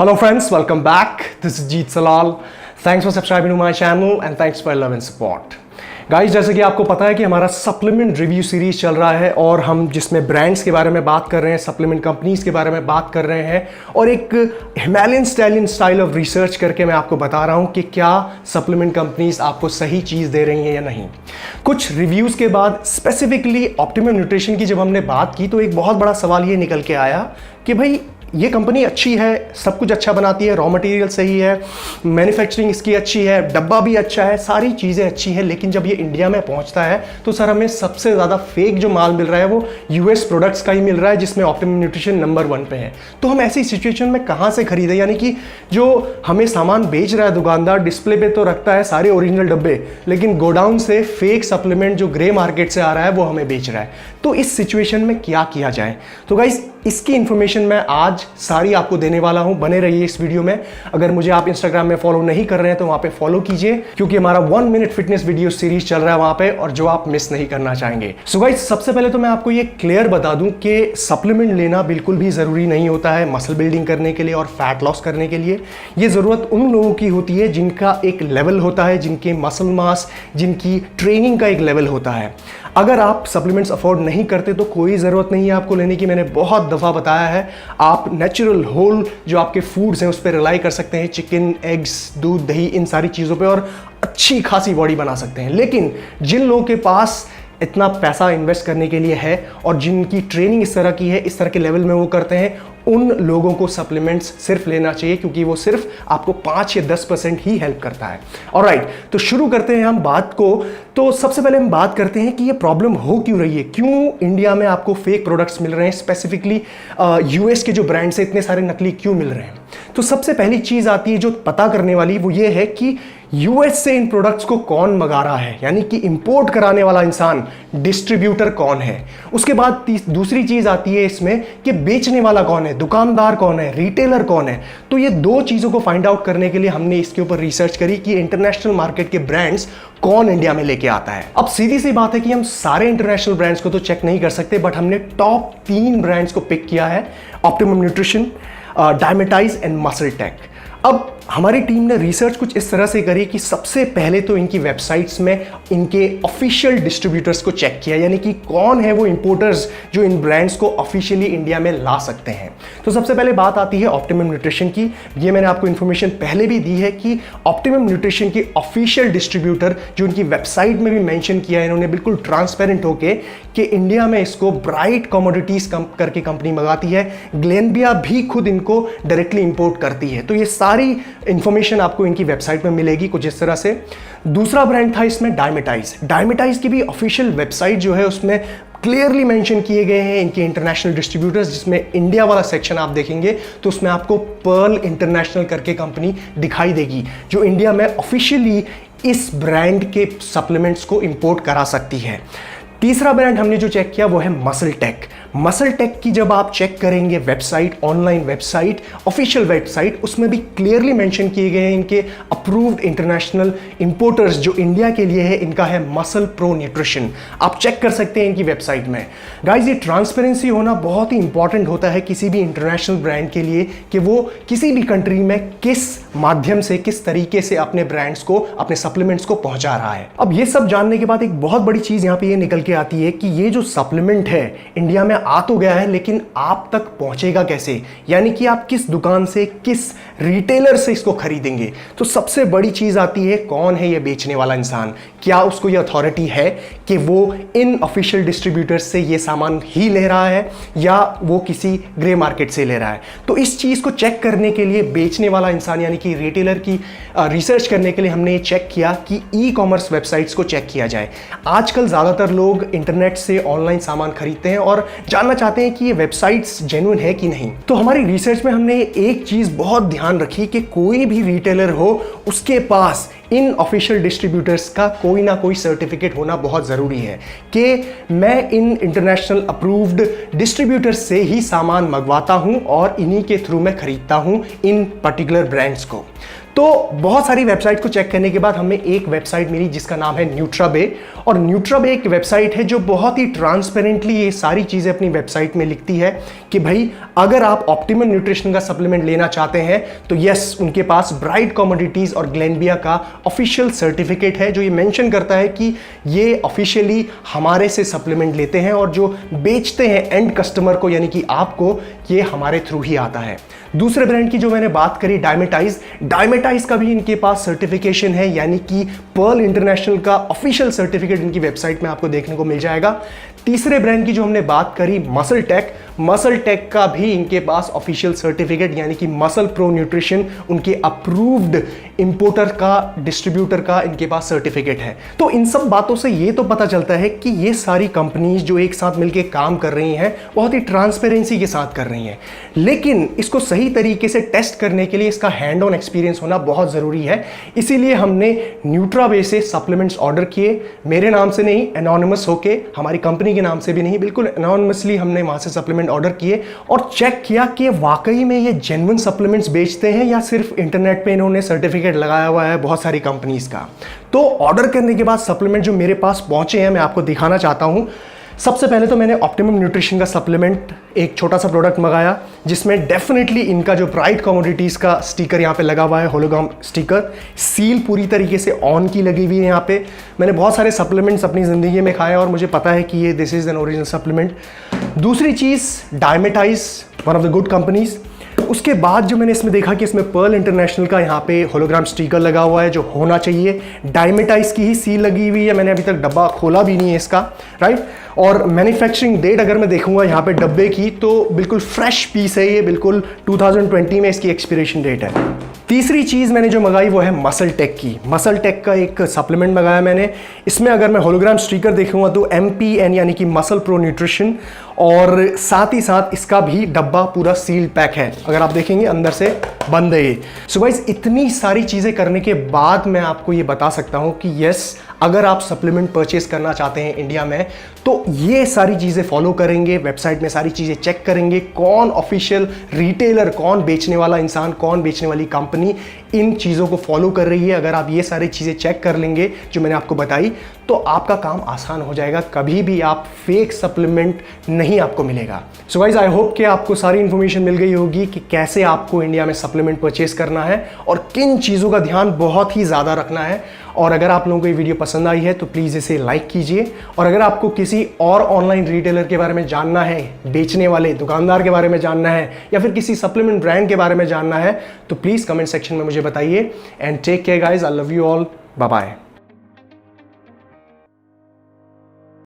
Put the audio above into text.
Hello friends, welcome back. This is Jeet Salal. Thanks for subscribing to my channel and thanks for your love and support. Guys, जैसे कि आपको पता है कि हमारा supplement review series चल रहा है और हम जिसमें ब्रांड्स के बारे में बात कर रहे हैं, सप्लीमेंट कंपनीज के बारे में बात कर रहे हैं और एक हिमालयन स्टाइल ऑफ रिसर्च करके मैं आपको बता रहा हूं कि क्या सप्लीमेंट कंपनीज आपको सही चीज़ दे रही हैं या नहीं। कुछ रिव्यूज़ के बाद स्पेसिफिकली ऑप्टिमम न्यूट्रिशन की जब हमने बात की तो एक बहुत बड़ा सवाल ये निकल के आया कि भाई ये कंपनी अच्छी है, सब कुछ अच्छा बनाती है, रॉ मटेरियल सही है, मैन्युफैक्चरिंग इसकी अच्छी है, डब्बा भी अच्छा है, सारी चीज़ें अच्छी हैं, लेकिन जब ये इंडिया में पहुंचता है तो सर हमें सबसे ज़्यादा फेक जो माल मिल रहा है वो यूएस प्रोडक्ट्स का ही मिल रहा है जिसमें ऑप्टिमम न्यूट्रिशन नंबर 1 पे है। तो हम ऐसी सिचुएशन में कहाँ से खरीदें? यानी कि जो हमें सामान बेच रहा है दुकानदार, डिस्प्ले पे तो रखता है सारे ओरिजिनल डब्बे, लेकिन गोडाउन से फेक सप्लीमेंट जो ग्रे मार्केट से आ रहा है वो हमें बेच रहा है। तो इस सिचुएशन में क्या किया जाए? तो गाइस, इसकी इंफॉर्मेशन मैं आज सारी आपको देने वाला हूं। बने रहिए इस वीडियो में। अगर मुझे आप इंस्टाग्राम में फॉलो नहीं कर रहे हैं तो वहां पे फॉलो कीजिए, क्योंकि हमारा 1 मिनट फिटनेस वीडियो सीरीज चल रहा है वहां पे, और जो आप मिस नहीं करना चाहेंगे। सो गाइस, सबसे पहले तो मैं आपको ये क्लियर बता दूं कि सप्लीमेंट लेना बिल्कुल भी जरूरी नहीं होता है मसल बिल्डिंग करने के लिए और फैट लॉस करने के लिए। ये जरूरत उन लोगों की होती है जिनका एक लेवल होता है, जिनके मसल मास, जिनकी ट्रेनिंग का एक लेवल होता है। अगर आप सप्लीमेंट्स अफोर्ड नहीं करते तो कोई ज़रूरत नहीं है आपको लेने की। मैंने बहुत दफ़ा बताया है, आप नेचुरल होल जो आपके फूड्स हैं उस पर रिलाई कर सकते हैं, चिकन, एग्स, दूध, दही, इन सारी चीज़ों पे, और अच्छी खासी बॉडी बना सकते हैं। लेकिन जिन लोगों के पास इतना पैसा इन्वेस्ट करने के लिए है और जिनकी ट्रेनिंग इस तरह की है, इस तरह के लेवल में वो करते हैं, उन लोगों को सप्लीमेंट्स सिर्फ लेना चाहिए, क्योंकि वो सिर्फ आपको 5 या 10% ही हेल्प करता है। ऑलराइट, तो शुरू करते हैं हम बात को। तो सबसे पहले हम बात करते हैं कि ये प्रॉब्लम हो क्यों रही है, क्यों इंडिया में आपको फेक प्रोडक्ट्स मिल रहे हैं, स्पेसिफिकली यूएस के जो ब्रांड्स से इतने सारे नकली क्यों मिल रहे हैं। तो सबसे पहली चीज़ आती है जो पता करने वाली, वो ये है कि यूएस से इन प्रोडक्ट्स को कौन मंगा रहा है, यानी कि इंपोर्ट कराने वाला इंसान, डिस्ट्रीब्यूटर कौन है। उसके बाद दूसरी चीज़ आती है इसमें कि बेचने वाला कौन है, दुकानदार कौन है, रिटेलर कौन है। तो ये दो चीज़ों को फाइंड आउट करने के लिए हमने इसके ऊपर रिसर्च करी कि इंटरनेशनल मार्केट के ब्रांड्स कौन इंडिया में लेके आता है। अब सीधी सी बात है कि हम सारे इंटरनेशनल ब्रांड्स को तो चेक नहीं कर सकते, बट हमने टॉप 3 ब्रांड्स को पिक किया है: Optimum Nutrition, Dymatize and MuscleTech. अब हमारी टीम ने रिसर्च कुछ इस तरह से करी कि सबसे पहले तो इनकी वेबसाइट्स में इनके ऑफिशियल डिस्ट्रीब्यूटर्स को चेक किया, यानी कि कौन है वो इंपोर्टर्स जो इन ब्रांड्स को ऑफिशियली इंडिया में ला सकते हैं। तो सबसे पहले बात आती है ऑप्टिमम न्यूट्रिशन की। ये मैंने आपको इन्फॉर्मेशन पहले भी दी है कि ऑप्टिमम न्यूट्रिशन के ऑफिशियल डिस्ट्रीब्यूटर जो उनकी वेबसाइट में भी मेंशन किया है इन्होंने बिल्कुल ट्रांसपेरेंट होके कि इंडिया में इसको ब्राइट कमोडिटीज करके कंपनी मंगाती है, ग्लेनबिया भी खुद इनको डायरेक्टली इंपोर्ट करती है। तो ये सारी इंफॉर्मेशन आपको इनकी वेबसाइट में मिलेगी कुछ इस तरह से। दूसरा ब्रांड था इसमें डायमेटाइज। डायमेटाइज की भी ऑफिशियल वेबसाइट जो है उसमें क्लियरली मेंशन किए गए हैं इनके इंटरनेशनल डिस्ट्रीब्यूटर्स, जिसमें इंडिया वाला सेक्शन आप देखेंगे तो उसमें आपको पर्ल इंटरनेशनल करके कंपनी दिखाई देगी जो इंडिया में ऑफिशियली इस ब्रांड के सप्लीमेंट्स को इंपोर्ट करा सकती है। तीसरा ब्रांड हमने जो चेक किया वो है मसल टेक। मसल टेक की जब आप चेक करेंगे website, online website, official website, उसमें भी क्लियरली मेंशन किए गए हैं इनके अप्रूव्ड इंटरनेशनल इंपोर्टर्स जो इंडिया के लिए है, इनका है मसल प्रो न्यूट्रिशन। आप चेक कर सकते हैं इनकी वेबसाइट में। गाइज, ये ट्रांसपेरेंसी होना बहुत ही इंपॉर्टेंट होता है किसी भी इंटरनेशनल ब्रांड के लिए कि वो किसी भी कंट्री में किस माध्यम से, किस तरीके से अपने ब्रांड्स को, अपने सप्लीमेंट्स को पहुंचा रहा है। अब ये सब जानने के बाद एक बहुत बड़ी चीज यहां पे ये निकल के आती है कि ये जो सप्लीमेंट है इंडिया में आ तो गया है, लेकिन आप तक पहुंचेगा कैसे, यानी कि आप किस दुकान से, किस रिटेलर से इसको खरीदेंगे। तो सबसे बड़ी चीज आती है, कौन है ये बेचने वाला इंसान, क्या उसको ये अथॉरिटी है कि वो इन ऑफिशियल डिस्ट्रीब्यूटर्स से ये सामान ही ले रहा है या वो किसी ग्रे मार्केट से ले रहा है। तो इस चीज को चेक करने के लिए बेचने वाला इंसान यानी कि रिटेलर की रिसर्च करने के लिए हमने ये चेक किया कि ई कॉमर्स वेबसाइट्स को चेक किया जाए। आजकल ज्यादातर लोग इंटरनेट से ऑनलाइन सामान खरीदते हैं और जानना चाहते हैं कि ये वेबसाइट्स जेन्युइन है कि नहीं। तो हमारी रिसर्च में हमने एक चीज बहुत ध्यान रखी कि कोई भी रिटेलर हो उसके पास इन ऑफिशियल डिस्ट्रीब्यूटर्स का कोई ना कोई सर्टिफिकेट होना बहुत ज़रूरी है कि मैं इन इंटरनेशनल अप्रूव्ड डिस्ट्रीब्यूटर्स से ही सामान मंगवाता हूं और इन्हीं के थ्रू मैं खरीदता हूं इन पर्टिकुलर ब्रांड्स को। तो तो बहुत सारी वेबसाइट को चेक करने के बाद हमें एक वेबसाइट मिली जिसका नाम है न्यूट्राबे। और न्यूट्राबे एक वेबसाइट है जो बहुत ही ट्रांसपेरेंटली ये सारी चीज़ें अपनी वेबसाइट में लिखती है कि भाई अगर आप ऑप्टिमम न्यूट्रिशन का सप्लीमेंट लेना चाहते हैं तो यस, उनके पास ब्राइट कमोडिटीज़ और ग्लेनबिया का ऑफिशियल सर्टिफिकेट है जो ये मेंशन करता है कि ये ऑफिशियली हमारे से सप्लीमेंट लेते हैं और जो बेचते हैं एंड कस्टमर को यानी कि आपको, ये हमारे थ्रू ही आता है। दूसरे ब्रांड की जो मैंने बात करी डायमेटाइज का भी इनके पास सर्टिफिकेशन है, यानी कि पर्ल इंटरनेशनल का ऑफिशियल सर्टिफिकेट इनकी वेबसाइट में आपको देखने को मिल जाएगा। तीसरे ब्रांड की जो हमने बात करी मसल टेक का भी इनके पास ऑफिशियल सर्टिफिकेट यानी कि मसल प्रो न्यूट्रिशन, उनके अप्रूव्ड इंपोर्टर का, डिस्ट्रीब्यूटर का इनके पास सर्टिफिकेट है। तो इन सब बातों से ये तो पता चलता है कि ये सारी कंपनीज जो एक साथ मिलकर काम कर रही हैं बहुत ही ट्रांसपेरेंसी के साथ कर रही हैं, लेकिन इसको सही तरीके से टेस्ट करने के लिए इसका हैंड ऑन एक्सपीरियंस होना बहुत ज़रूरी है। इसीलिए हमने न्यूट्राबे से सप्लीमेंट्स ऑर्डर किए, मेरे नाम से नहीं, एनोनिमस होके, हमारी कंपनी के नाम से भी नहीं, बिल्कुल एनोनिमसली हमने वहाँ से सप्लीमेंट ऑर्डर किए और चेक किया कि वाकई में ये जेन्युइन सप्लीमेंट्स बेचते हैं या सिर्फ इंटरनेट पे इन्होंने सर्टिफिकेट लगाया हुआ है बहुत सारी कंपनीज का। तो ऑर्डर करने के बाद सप्लीमेंट जो मेरे पास पहुंचे हैं मैं आपको दिखाना चाहता हूं। सबसे पहले तो मैंने ऑप्टिमम न्यूट्रिशन का सप्लीमेंट एक छोटा सा प्रोडक्ट मंगाया जिसमें डेफिनेटली इनका जो ब्राइट कमोडिटीज़ का स्टिकर यहाँ पे लगा हुआ है, होलोग्राम स्टिकर, सील पूरी तरीके से ऑन की लगी हुई है यहाँ पे। मैंने बहुत सारे सप्लीमेंट्स अपनी ज़िंदगी में खाए और मुझे पता है कि ये this is an original supplement. दूसरी चीज़ Dymatize, one of the good companies. उसके बाद जो मैंने इसमें देखा कि इसमें पर्ल इंटरनेशनल का यहाँ पे होलोग्राम स्टिकर लगा हुआ है जो होना चाहिए, डायमेटाइज की ही सील लगी हुई है, मैंने अभी तक डब्बा खोला भी नहीं है इसका, राइट। और मैन्युफैक्चरिंग डेट अगर मैं देखूंगा यहाँ पे डब्बे की तो बिल्कुल फ्रेश पीस है ये, बिल्कुल 2020 में इसकी एक्सपिरेशन डेट है। तीसरी चीज़ मैंने जो मंगाई वो है मसल टेक की। मसल टेक का एक सप्लीमेंट मंगाया मैंने, इसमें अगर मैं होलोग्राम स्टिकर देखूंगा तो MPN यानी कि मसल प्रो न्यूट्रिशन, और साथ ही साथ इसका भी डब्बा पूरा सील्ड पैक है, अगर आप देखेंगे अंदर से बंद है ये। सो गाइस, इतनी सारी चीज़ें करने के बाद मैं आपको ये बता सकता हूँ कि यस, अगर आप सप्लीमेंट परचेस करना चाहते हैं इंडिया में तो ये सारी चीज़ें फॉलो करेंगे, वेबसाइट में सारी चीज़ें चेक करेंगे, कौन ऑफिशियल रिटेलर, कौन बेचने वाला इंसान, कौन बेचने वाली कंपनी इन चीज़ों को फॉलो कर रही है। अगर आप ये सारी चीज़ें चेक कर लेंगे जो मैंने आपको बताई तो आपका काम आसान हो जाएगा, कभी भी आप फेक सप्लीमेंट नहीं आपको मिलेगा। सो गाइस, आई होप कि आपको सारी इन्फॉर्मेशन मिल गई होगी कि कैसे आपको इंडिया में सप्लीमेंट परचेस करना है और किन चीज़ों का ध्यान बहुत ही ज़्यादा रखना है। और अगर आप लोगों को ये वीडियो पसंद आई है तो प्लीज़ इसे लाइक कीजिए, और अगर आपको किसी और ऑनलाइन रिटेलर के बारे में जानना है, बेचने वाले दुकानदार के बारे में जानना है, या फिर किसी सप्लीमेंट ब्रांड के बारे में जानना है तो प्लीज़ कमेंट सेक्शन में मुझे बताइए। And take care guys, I love you all, bye bye.